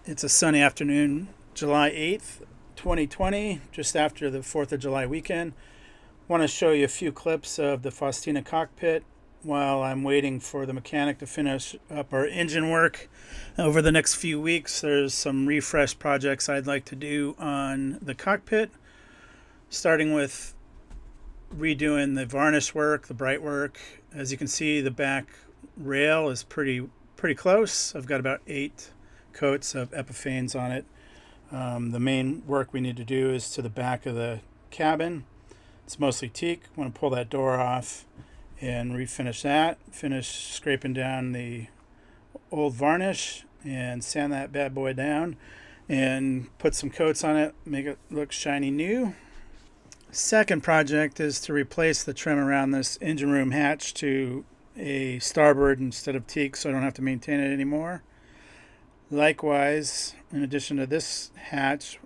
It's a sunny afternoon, July 8th, 2020, just after the 4th of July weekend. I want to show you a few clips of the Faustina cockpit while I'm waiting for the mechanic to finish up our engine work. Over the next few weeks, there's some refresh projects I'd like to do on the cockpit, starting with redoing the varnish work, the bright work. As you can see, the back rail is pretty close. I've got about 8 coats of epiphanes on it. The main work we need to do is to the back of the cabin. It's mostly teak. I want to pull that door off and refinish that. Finish scraping down the old varnish and sand that bad boy down and put some coats on it, make it look shiny new. Second project is to replace the trim around this engine room hatch to a starboard instead of teak, so I don't have to maintain it anymore. Likewise, in addition to this hatch,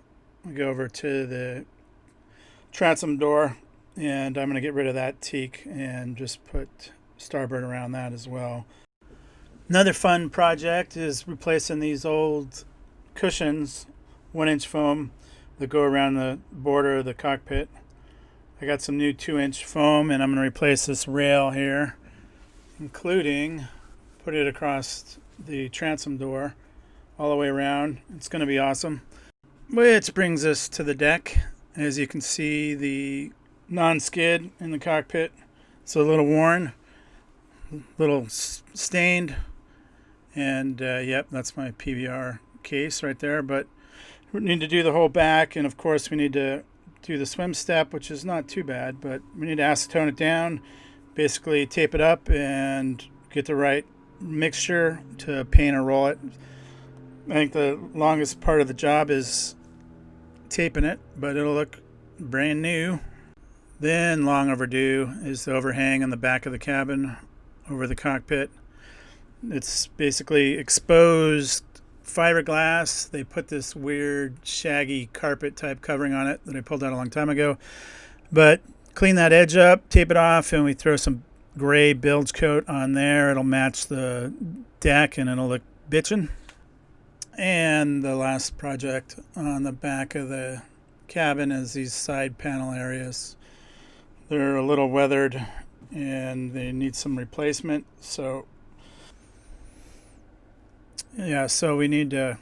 we go over to the transom door, and I'm going to get rid of that teak and just put starboard around that as well. Another fun project is replacing these old cushions, 1-inch foam, that go around the border of the cockpit. I got some new 2-inch foam, and I'm going to replace this rail here, including put it across the transom door all the way around. It's going to be awesome. Which brings us to the deck. As you can see, the non-skid in the cockpit, it's a little worn, little stained, and yep, that's my PBR case right there. But we need to do the whole back, and of course we need to do the swim step, which is not too bad, but we need to acetone it down, basically tape it up and get the right mixture to paint or roll it. I think the longest part of the job is taping it, but it'll look brand new. Then long overdue is the overhang on the back of the cabin over the cockpit. It's basically exposed fiberglass. They put this weird shaggy carpet type covering on it that I pulled out a long time ago. But clean that edge up, tape it off, and we throw some gray bilge coat on there. It'll match the deck and it'll look bitchin'. And the last project on the back of the cabin is these side panel areas. They're a little weathered and they need some replacement. So yeah, so we need to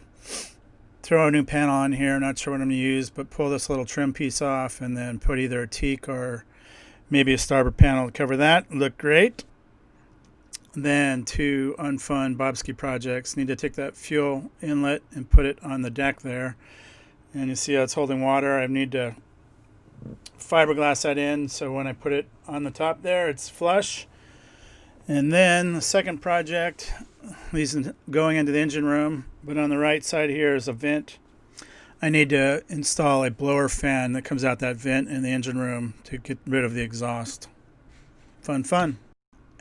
throw a new panel on here. Not sure what I'm going to use, but pull this little trim piece off and then put either a teak or maybe a starboard panel to cover that. Look great. Then 2 unfun Bobski projects. Need to take that fuel inlet and put it on the deck there. And you see how it's holding water. I need to fiberglass that in so when I put it on the top there, it's flush. And then the second project, these going into the engine room, but on the right side here is a vent. I need to install a blower fan that comes out that vent in the engine room to get rid of the exhaust. Fun.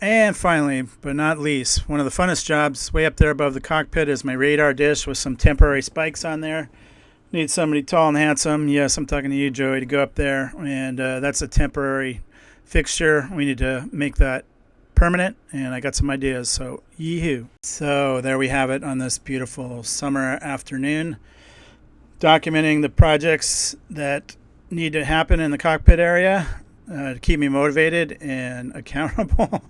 And finally, but not least, one of the funnest jobs way up there above the cockpit is my radar dish with some temporary spikes on there. Need somebody tall and handsome. Yes, I'm talking to you, Joey, to go up there. And that's a temporary fixture. We need to make that permanent, and I got some ideas, so yee-hoo. So there we have it on this beautiful summer afternoon, documenting the projects that need to happen in the cockpit area to keep me motivated and accountable.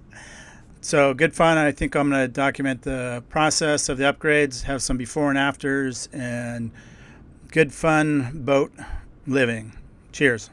So good fun. I think I'm going to document the process of the upgrades, have some before and afters, and good fun boat living. Cheers.